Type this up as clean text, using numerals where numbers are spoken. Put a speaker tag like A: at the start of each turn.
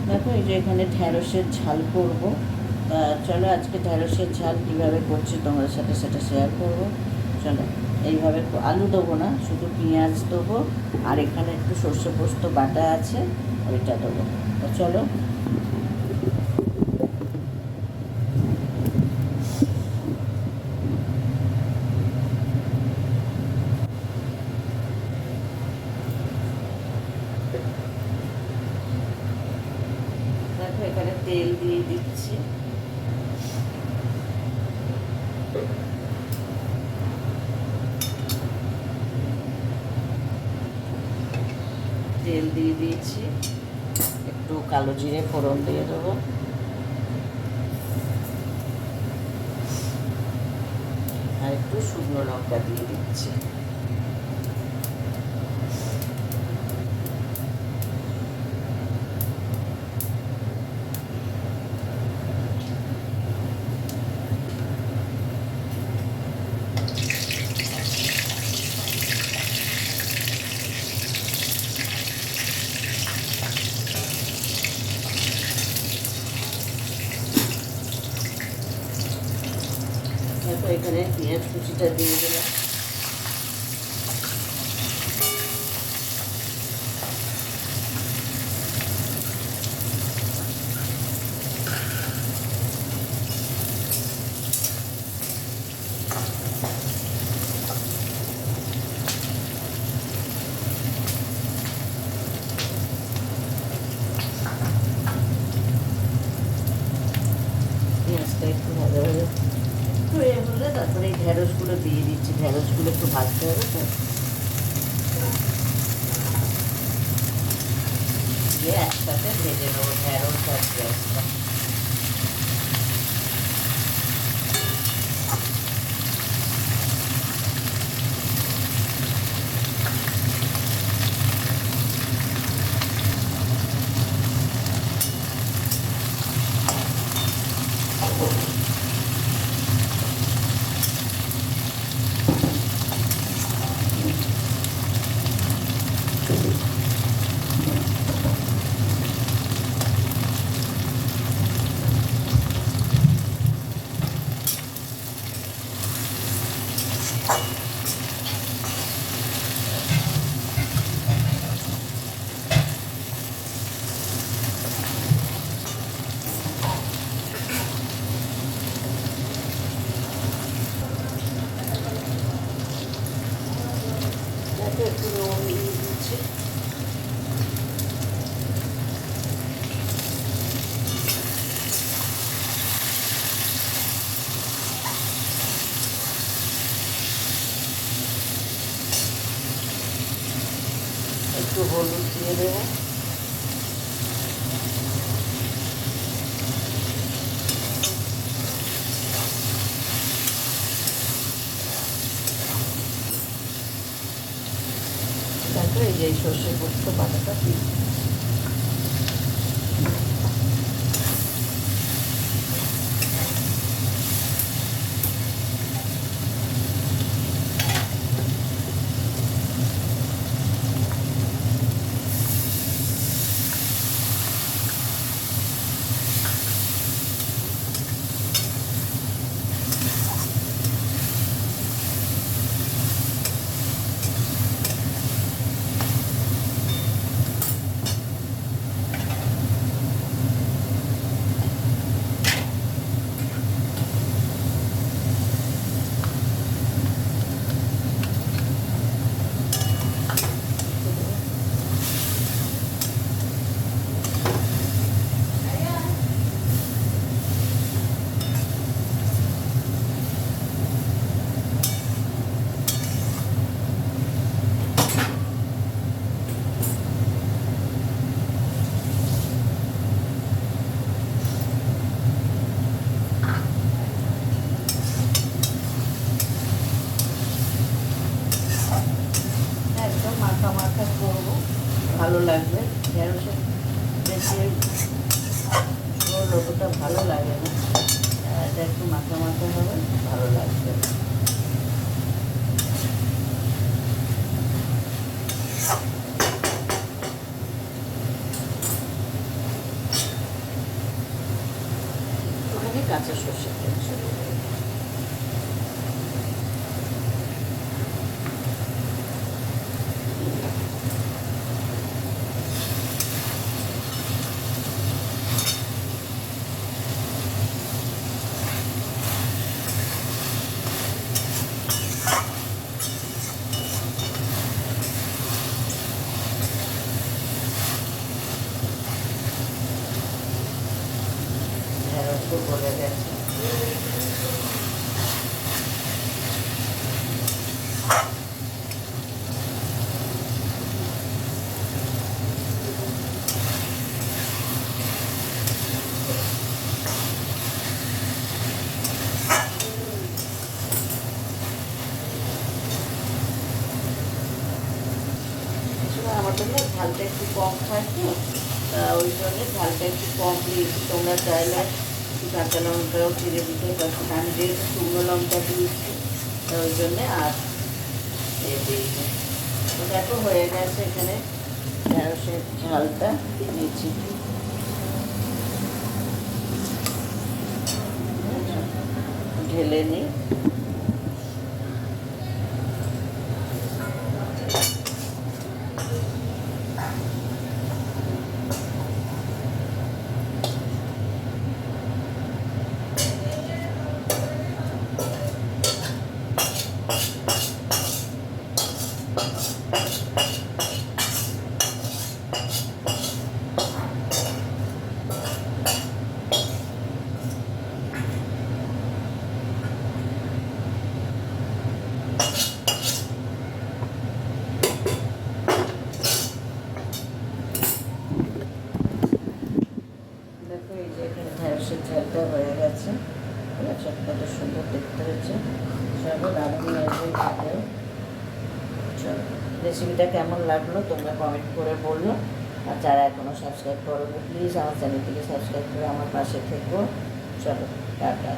A: দেখো এই যে এখানে ঢ্যাঁড়সের ঝাল করব। তা চলো আজকে ঢ্যাঁড়সের ঝাল কীভাবে করছি তোমাদের সাথে সেটা শেয়ার করব। চলো এইভাবে আলু দেবো না, শুধু পেঁয়াজ দেবো আর এখানে একটু সর্ষে পোস্ত বাটা আছে, ওইটা দেবো। তো চলো দেখো এখানে তেল দিয়ে দিচ্ছি। তেল দিয়ে দিয়েছি, একটু কালো জিরে ফোড়ন দিয়ে দেবো, আর একটু শুকনো লঙ্কা দিয়ে দিচ্ছি। তারপর এখানে পেঁয়াজ কুচিটা দিয়ে দিলাম। পেঁয়াজটা একটু ভাজা ভাজা হয়ে হলে তারপরে এই ঢ্যাঁড়সগুলো দিয়ে দিচ্ছি। ঢ্যাঁড়সগুলো একটু ভাজতে হবে, তো দিয়ে একসাথে ভেজে নেবো ঢ্যাঁড়স আর পেঁয়াজটা। একটু নুন দিয়ে দিচ্ছি। একটু হলুদ দিয়ে দেবো। তারপরে এই যে সর্ষে পোস্ত বাটাটা দিই। মাখা মাখা করবো, ভালো লাগবে। ঢেঁড়সের বেশি অতটা ভালো লাগে না, এটা একটু মাখা মাখা হবে, ভালো লাগবে। কাঁচা সর্ষের তেল ছড়িয়ে দেবো। ঢেঁড়সও গলে গেছে। আমাদের না ঝালটা একটু কম খায় তো, তা ওই জন্য ঝালটা একটু কম দিয়েছি। তোমরা চাইলে একটু কাঁচা লঙ্কাও চিড়ে দিতে পারছো, আমি যেহেতু শুকনো লঙ্কা দিয়েছি তা ওই জন্যে আর দিয়েছি। তো দেখো হয়ে গেছে, এখানে ঢেঁড়সের ঝালটা দিয়েছি। ঢেলে নিই। ঢেঁড়সের ঝালটা হয়ে গেছে, ঠিক আছে? কত সুন্দর দেখতে হচ্ছে, চলো দারুণ হয়েছে খেতেও। চলো, রেসিপিটা কেমন লাগলো তোমরা কমেন্ট করে বললো। আর যারা এখনও সাবস্ক্রাইব করোনি প্লিজ আমার চ্যানেলটিকে সাবস্ক্রাইব করে আমার পাশে থেকো। চলো টাটা।